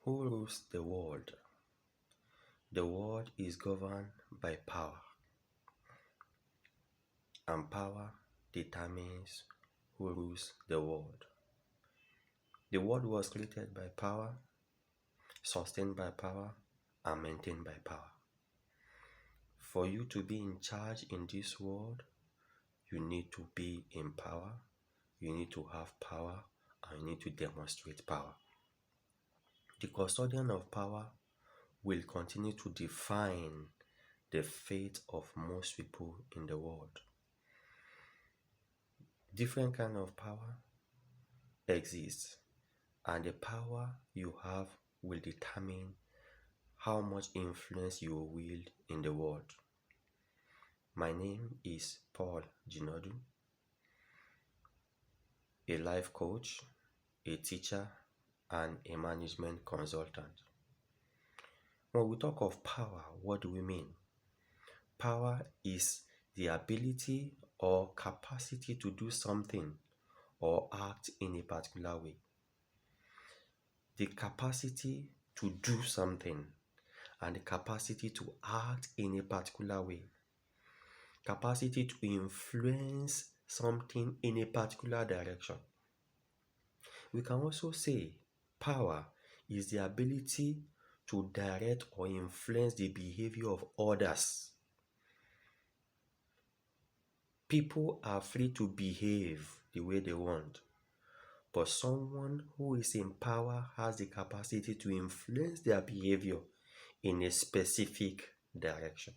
Who rules the world? The world is governed by power, and power determines who rules the world. The world was created by power, sustained by power, and maintained by power. For you to be in charge in this world, you need to be in power, you need to have power, and you need to demonstrate power. The custodian of power will continue to define the fate of most people in the world. Different kind of power exists, and the power you have will determine how much influence you will wield in the world. My name is Paul Jinodu, a life coach, a teacher, and a management consultant. When we talk of power, what do we mean? Power is the ability or capacity to do something or act in a particular way. The capacity to do something and the capacity to act in a particular way. Capacity to influence something in a particular direction. We can also say power is the ability to direct or influence the behavior of others. People are free to behave the way they want, but someone who is in power has the capacity to influence their behavior in a specific direction.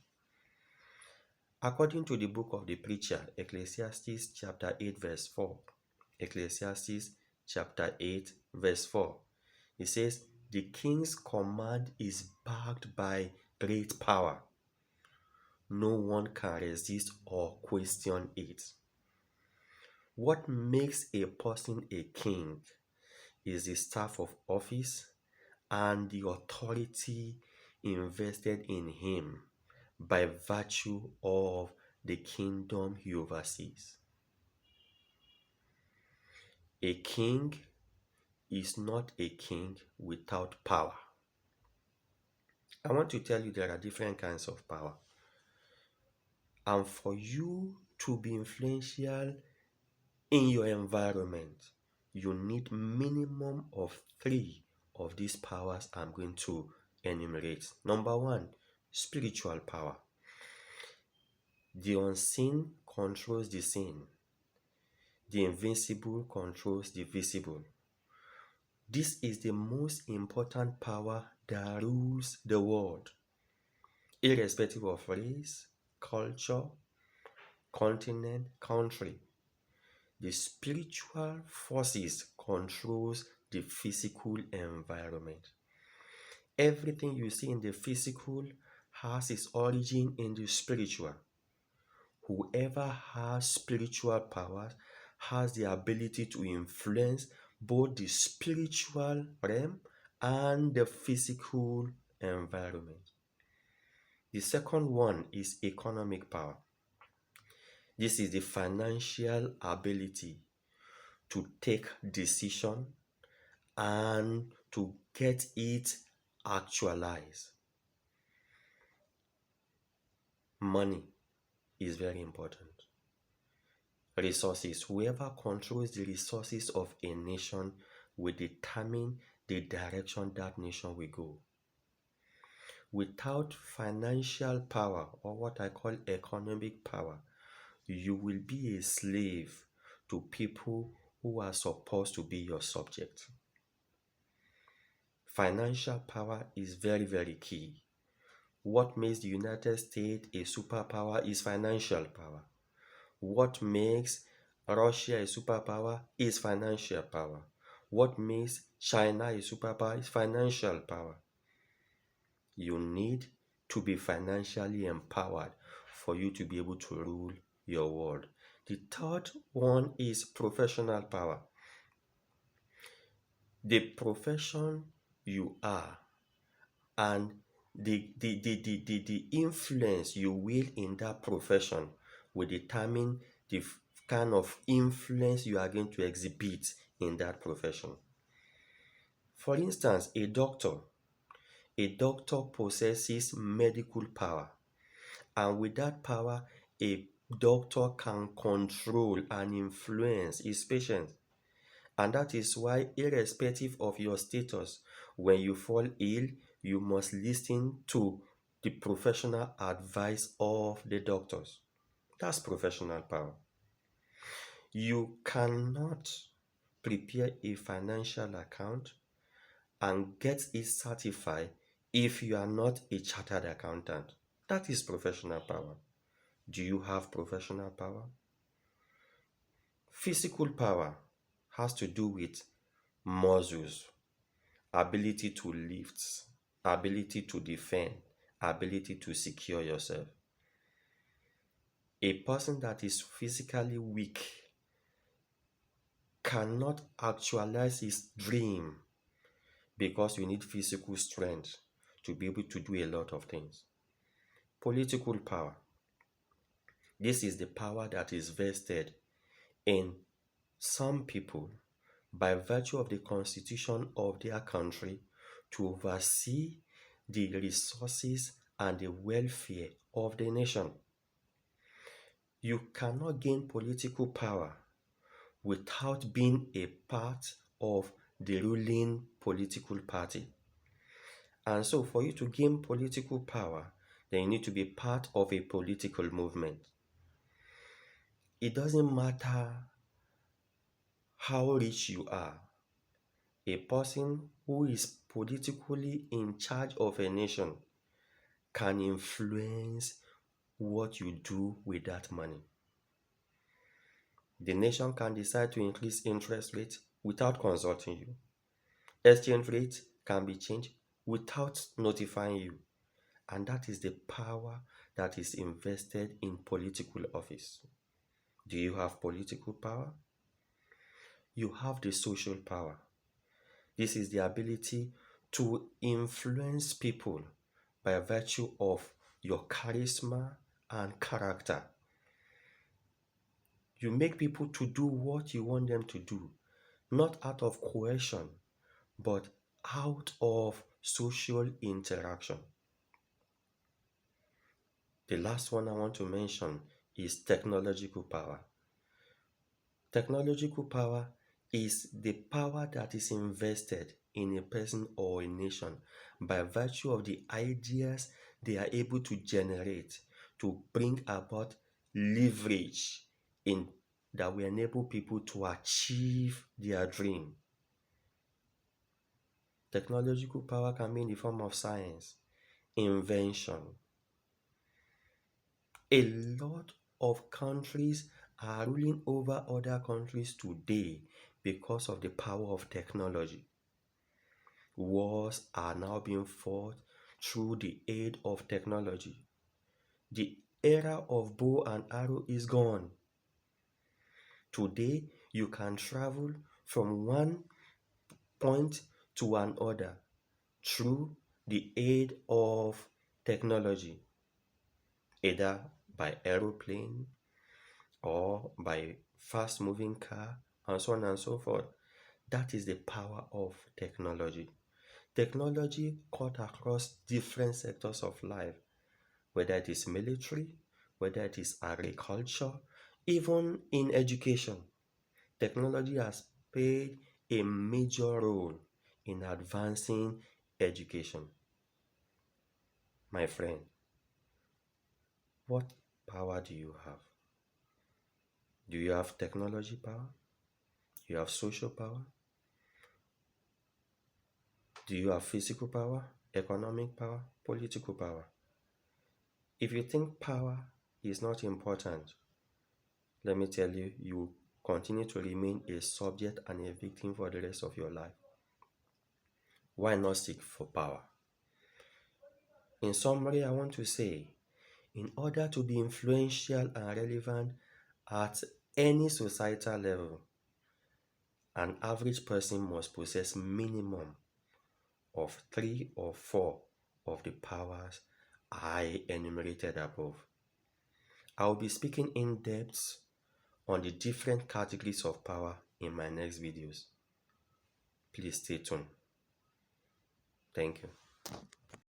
According to the book of the preacher, Ecclesiastes chapter 8 verse 4, Ecclesiastes chapter 8 verse 4, it says, "The king's command is backed by great power. No one can resist or question it." What makes a person a king is the staff of office and the authority invested in him by virtue of the kingdom he oversees. A king is not a king without power. I want to tell you there are different kinds of power. And for you to be influential in your environment, you need minimum of 3 of these powers I'm going to enumerate. Number 1, spiritual power. The unseen controls the seen. The invisible controls the visible. This is the most important power that rules the world, irrespective of race, culture, continent, country. The spiritual forces controls the physical environment. Everything you see in the physical has its origin in the spiritual. Whoever has spiritual powers has the ability to influence both the spiritual realm and the physical environment. The second one is economic power. This is the financial ability to take decision and to get it actualized. Money is very important. Resources. Whoever controls the resources of a nation will determine the direction that nation will go. Without financial power, or what I call economic power, you will be a slave to people who are supposed to be your subject. Financial power is very, very key. What makes the United States a superpower is financial power. What makes Russia a superpower is financial power. What makes China a superpower is financial power. You need to be financially empowered for you to be able to rule your world. The third one is professional power. The profession you are and the influence you will in that profession will determine the kind of influence you are going to exhibit in that profession. For instance, a doctor possesses medical power, and with that power, a doctor can control and influence his patients. And that is why, irrespective of your status, when you fall ill, you must listen to the professional advice of the doctors. That's professional power. You cannot prepare a financial account and get it certified if you are not a chartered accountant. That is professional power. Do you have professional power? Physical power has to do with muscles, ability to lift, ability to defend, ability to secure yourself. A person that is physically weak cannot actualize his dream because you need physical strength to be able to do a lot of things. Political power. This is the power that is vested in some people by virtue of the constitution of their country to oversee the resources and the welfare of the nation. You cannot gain political power without being a part of the ruling political party. And so, for you to gain political power, then you need to be part of a political movement. It doesn't matter how rich you are. A person who is politically in charge of a nation can influence what you do with that money. The nation can decide to increase interest rates without consulting you. Exchange rates can be changed without notifying you. And that is the power that is invested in political office. Do you have political power? You have the social power. This is the ability to influence people by virtue of your charisma and character. You make people to do what you want them to do, not out of coercion, but out of social interaction. The last one I want to mention is technological power. Technological power is the power that is invested in a person or a nation by virtue of the ideas they are able to generate to bring about leverage in that will enable people to achieve their dream. Technological power can be in the form of science, invention. A lot of countries are ruling over other countries today because of the power of technology. Wars are now being fought through the aid of technology. The era of bow and arrow is gone. Today, you can travel from one point to another through the aid of technology, either by aeroplane or by fast moving car and so on and so forth. That is the power of technology. Technology cut across different sectors of life, whether it is military, whether it is agriculture, even in education. Technology has played a major role in advancing education. My friend, what power do you have? Do you have technology power? Do you have social power? Do you have physical power, economic power, political power? If you think power is not important, let me tell you, you will continue to remain a subject and a victim for the rest of your life. Why not seek for power? In summary, I want to say, in order to be influential and relevant at any societal level, an average person must possess minimum of 3 or 4 of the powers I enumerated above. I will be speaking in depth on the different categories of power in my next videos. Please stay tuned. Thank you.